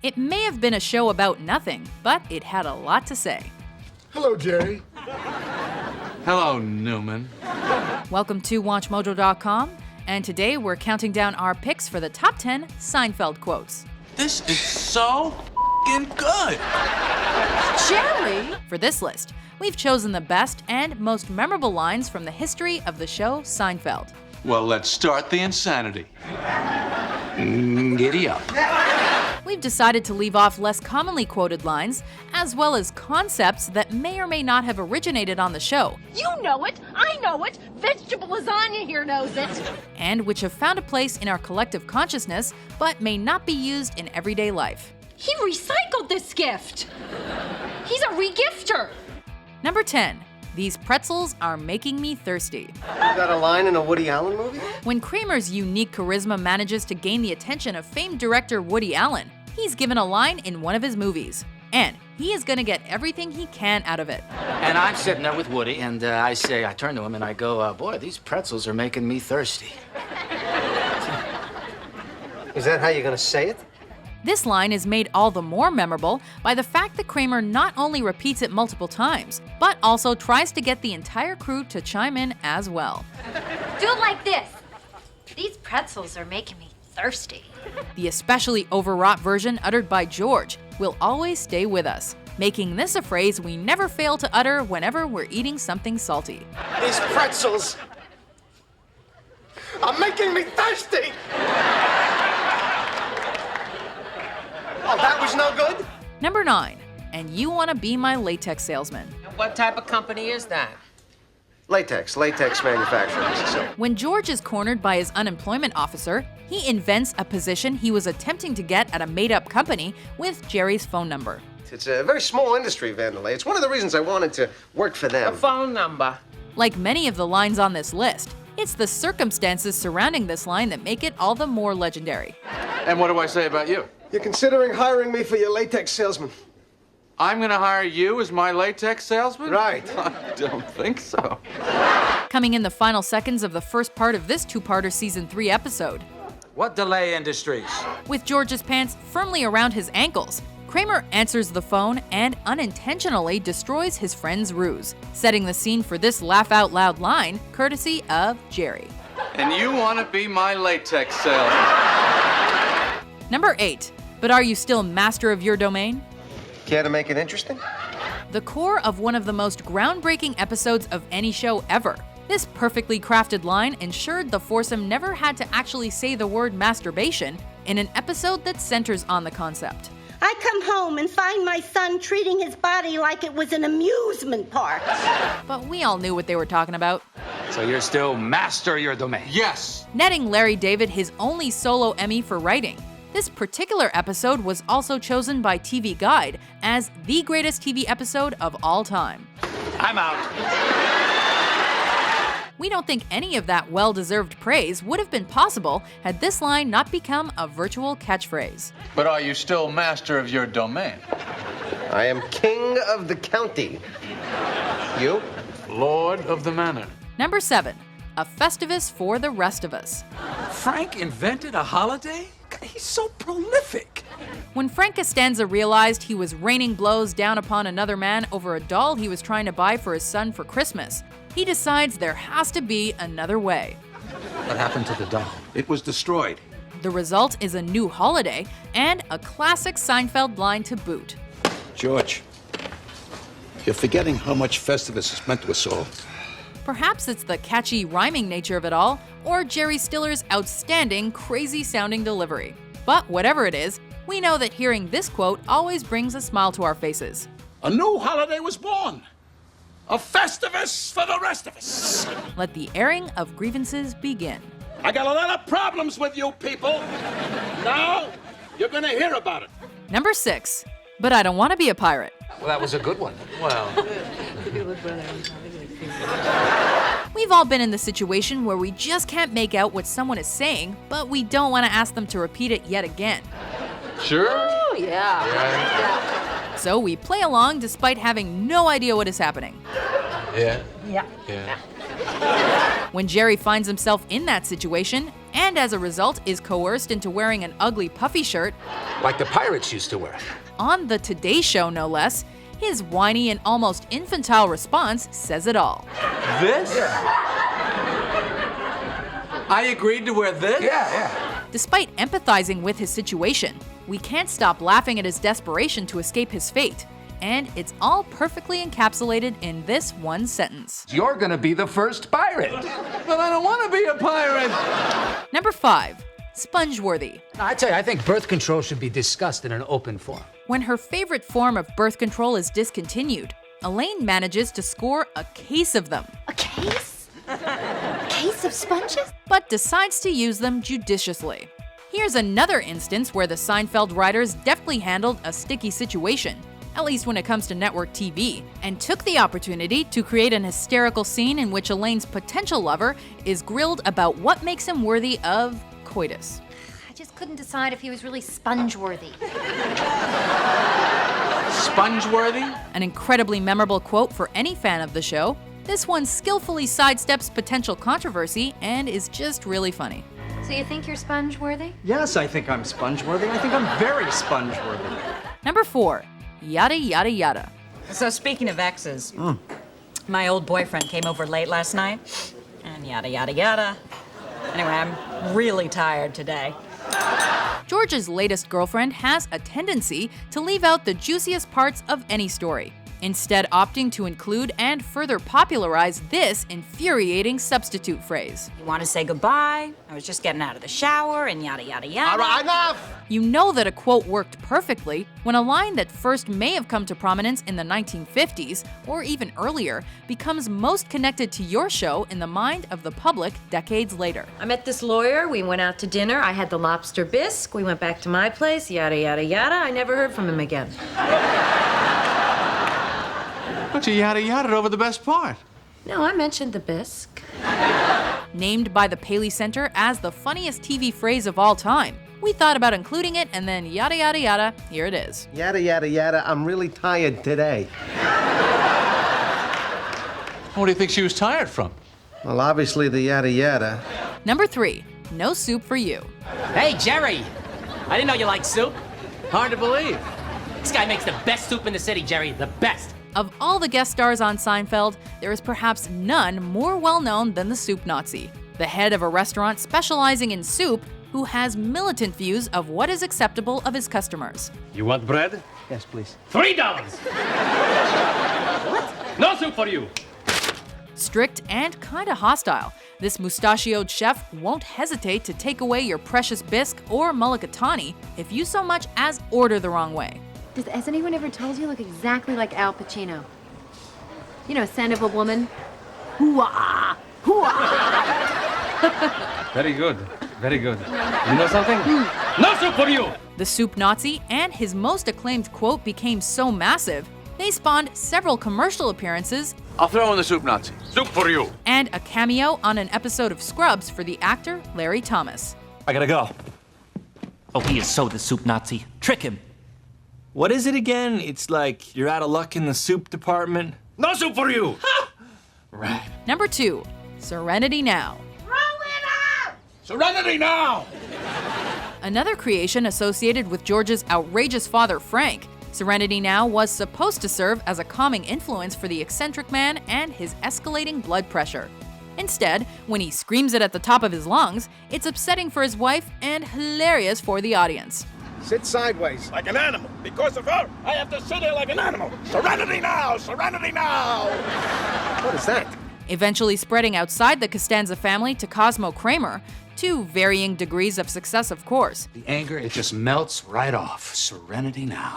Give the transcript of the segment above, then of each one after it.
It may have been a show about nothing, but it had a lot to say. Hello, Jerry. Hello, Newman. Welcome to WatchMojo.com, and today we're counting down our picks for the top 10 Seinfeld quotes. This is so f***ing good. Jerry! For this list, we've chosen the best and most memorable lines from the history of the show Seinfeld. Well, let's start the insanity. Giddy up. We've decided to leave off less commonly quoted lines, as well as concepts that may or may not have originated on the show. You know it, I know it, vegetable lasagna here knows it. And which have found a place in our collective consciousness, but may not be used in everyday life. He recycled this gift. He's a regifter. Number 10. These pretzels are making me thirsty. You got a line in a Woody Allen movie? When Kramer's unique charisma manages to gain the attention of famed director Woody Allen, he's given a line in one of his movies. And he is gonna get everything he can out of it. And I'm sitting there with Woody, and I turn to him and I go, boy, these pretzels are making me thirsty. Is that how you're gonna say it? This line is made all the more memorable by the fact that Kramer not only repeats it multiple times, but also tries to get the entire crew to chime in as well. Do it like this. These pretzels are making me thirsty. The especially overwrought version uttered by George will always stay with us, making this a phrase we never fail to utter whenever we're eating something salty. These pretzels are making me thirsty! Oh, that was no good? Number 9. And you want to be my latex salesman. What type of company is that? Latex manufacturing. When George is cornered by his unemployment officer, he invents a position he was attempting to get at a made-up company with Jerry's phone number. It's a very small industry, Vandelay. It's one of the reasons I wanted to work for them. A phone number. Like many of the lines on this list, it's the circumstances surrounding this line that make it all the more legendary. And what do I say about you? You're considering hiring me for your latex salesman. I'm gonna hire you as my latex salesman? Right. I don't think so. Coming in the final seconds of the first part of this two-parter Season 3 episode. What delay industries? With George's pants firmly around his ankles, Kramer answers the phone and unintentionally destroys his friend's ruse, setting the scene for this laugh-out-loud line courtesy of Jerry. And you wanna be my latex salesman? Number 8. But are you still master of your domain? Care to make it interesting? The core of one of the most groundbreaking episodes of any show ever. This perfectly crafted line ensured the foursome never had to actually say the word masturbation in an episode that centers on the concept. I come home and find my son treating his body like it was an amusement park. But we all knew what they were talking about. So you're still master of your domain? Yes. Netting Larry David his only solo Emmy for writing. This particular episode was also chosen by TV Guide as the greatest TV episode of all time. I'm out. We don't think any of that well-deserved praise would have been possible had this line not become a virtual catchphrase. But are you still master of your domain? I am king of the county. You? Lord of the manor. Number 7. A Festivus for the rest of us. Frank invented a holiday? He's so prolific. When Frank Costanza realized he was raining blows down upon another man over a doll he was trying to buy for his son for Christmas, he decides there has to be another way. What happened to the doll? It was destroyed. The result is a new holiday and a classic Seinfeld line to boot. George, you're forgetting how much Festivus has meant to us all. Perhaps it's the catchy rhyming nature of it all, or Jerry Stiller's outstanding, crazy-sounding delivery. But whatever it is, we know that hearing this quote always brings a smile to our faces. A new holiday was born. A Festivus for the rest of us. Let the airing of grievances begin. I got a lot of problems with you people. Now, you're gonna hear about it. Number 6. But I don't want to be a pirate. Well, that was a good one. Well, We've all been in the situation where we just can't make out what someone is saying, but we don't want to ask them to repeat it yet again. Sure? Oh, yeah. So we play along despite having no idea what is happening. Yeah. Yeah. Yeah. When Jerry finds himself in that situation, and as a result is coerced into wearing an ugly puffy shirt, Like the pirates used to wear. on the Today Show no less, his whiny and almost infantile response says it all. This? I agreed to wear this? Yeah. Despite empathizing with his situation, we can't stop laughing at his desperation to escape his fate. And it's all perfectly encapsulated in this one sentence. You're gonna be the first pirate. But I don't wanna be a pirate. Number 5. Spongeworthy. I tell you, I think birth control should be discussed in an open forum. When her favorite form of birth control is discontinued, Elaine manages to score a case of them. A case? A case of sponges? But decides to use them judiciously. Here's another instance where the Seinfeld writers deftly handled a sticky situation, at least when it comes to network TV, and took the opportunity to create an hysterical scene in which Elaine's potential lover is grilled about what makes him worthy of coitus. I just couldn't decide if he was really sponge-worthy. Sponge-worthy? An incredibly memorable quote for any fan of the show. This one skillfully sidesteps potential controversy and is just really funny. So you think you're sponge-worthy? Yes, I think I'm sponge-worthy. I think I'm very sponge-worthy. Number 4. Yada yada yada. So speaking of exes, my old boyfriend came over late last night, and yada yada yada. Anyway, I'm really tired today. George's latest girlfriend has a tendency to leave out the juiciest parts of any story, instead opting to include and further popularize this infuriating substitute phrase. You want to say goodbye? I was just getting out of the shower, and yada yada yada. All right, enough! You know that a quote worked perfectly when a line that first may have come to prominence in the 1950s, or even earlier, becomes most connected to your show in the mind of the public decades later. I met this lawyer, we went out to dinner, I had the lobster bisque, we went back to my place, yada yada yada, I never heard from him again. But you yada yada over the best part. No, I mentioned the bisque. Named by the Paley Center as the funniest TV phrase of all time, we thought about including it, and then yada yada yada, here it is. Yada, yada, yada, I'm really tired today. What do you think she was tired from? Well, obviously the yada yada. Number 3. No soup for you. Hey, Jerry! I didn't know you liked soup. Hard to believe. This guy makes the best soup in the city, Jerry. The best. Of all the guest stars on Seinfeld, there is perhaps none more well-known than the Soup Nazi, the head of a restaurant specializing in soup who has militant views of what is acceptable of his customers. You want bread? Yes, please. $3. What? No soup for you. Strict and kinda hostile, this mustachioed chef won't hesitate to take away your precious bisque or mulligatawny if you so much as order the wrong way. Has anyone ever told you look exactly like Al Pacino? You know, Scent of a Woman? Hoo-ah! Hoo-ah! Very good. Very good. You know something? No soup for you! The Soup Nazi and his most acclaimed quote became so massive, they spawned several commercial appearances. I'll throw in the soup Nazi. Soup for you. And a cameo on an episode of Scrubs for the actor Larry Thomas. I gotta go. Oh, he is so the Soup Nazi. Trick him. What is it again? It's like you're out of luck in the soup department. No soup for you. Right. Number 2. Serenity Now. Serenity Now! Another creation associated with George's outrageous father, Frank, Serenity Now was supposed to serve as a calming influence for the eccentric man and his escalating blood pressure. Instead, when he screams it at the top of his lungs, it's upsetting for his wife and hilarious for the audience. Sit sideways like an animal. Because of her, I have to sit here like an animal. Serenity Now! Serenity Now! What is that? Eventually spreading outside the Costanza family to Cosmo Kramer, to varying degrees of success, of course. The anger, it just melts right off. Serenity Now.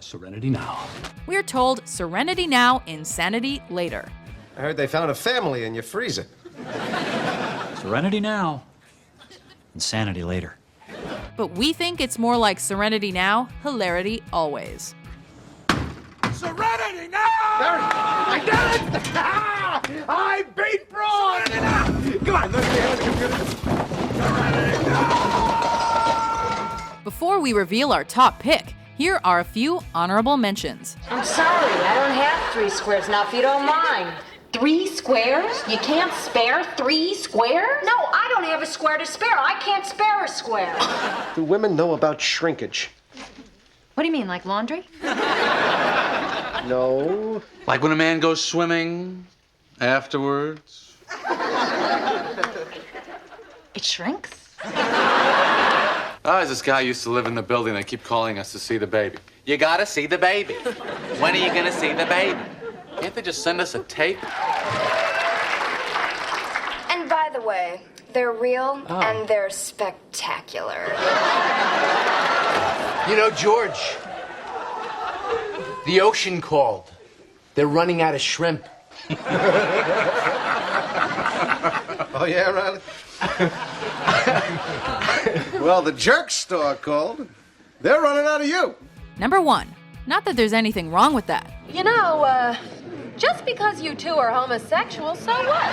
Serenity Now. We're told Serenity Now, insanity later. I heard they found a family in your freezer. Serenity now. Insanity later. But we think it's more like Serenity Now, hilarity always. Serenity Now! I did it! I beat Braun! Come on, let's get the computer. Serenity Now! Before we reveal our top pick, Here are a few honorable mentions. I'm sorry, I don't have 3 squares now, if you don't mind. 3 squares? You can't spare 3 squares? No, I don't have a square to spare. I can't spare a square. Do women know about shrinkage? What do you mean, like laundry? No. Like when a man goes swimming afterwards. It shrinks? There's this guy used to live in the building. They keep calling us to see the baby. You gotta see the baby. When are you gonna see the baby? Can't they just send us a tape? And by the way, they're real and they're spectacular. You know, George, the ocean called. They're running out of shrimp. Oh, yeah, Riley? Well, the jerk store called. They're running out of you. Number 1. Not that there's anything wrong with that. You know, just because you two are homosexual, so what?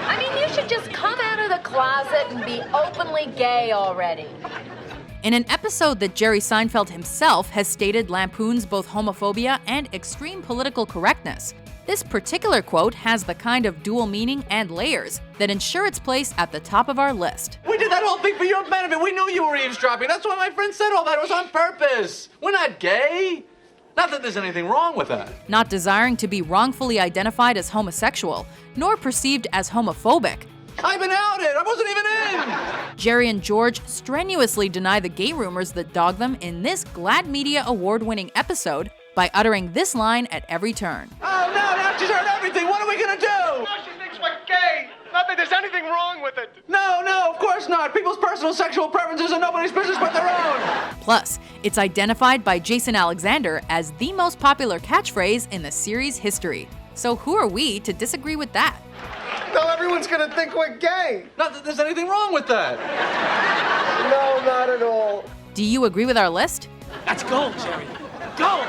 I mean, you should just come out of the closet and be openly gay already. In an episode that Jerry Seinfeld himself has stated lampoons both homophobia and extreme political correctness, this particular quote has the kind of dual meaning and layers that ensure its place at the top of our list. We did that whole thing for your benefit. We knew you were eavesdropping. That's why my friend said all that. It was on purpose. We're not gay. Not that there's anything wrong with that. Not desiring to be wrongfully identified as homosexual, nor perceived as homophobic, I've been outed. I wasn't even in. Jerry and George strenuously deny the gay rumors that dog them in this Glad Media Award-winning episode by uttering this line at every turn. Oh, no, now she's heard everything. What are we going to do? No, she thinks we're gay. Not that there's anything wrong with it. No, of course not. People's personal sexual preferences are nobody's business but their own. Plus, it's identified by Jason Alexander as the most popular catchphrase in the series' history. So who are we to disagree with that? No, everyone's going to think we're gay. Not that there's anything wrong with that. No, not at all. Do you agree with our list? That's gold, Jerry. Gold!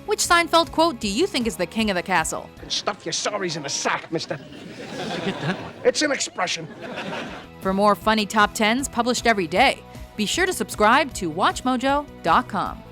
Which Seinfeld quote do you think is the king of the castle? Stuff your sorries in a sack, mister. Did you get that? It's an expression. For more funny top 10s published every day, be sure to subscribe to WatchMojo.com.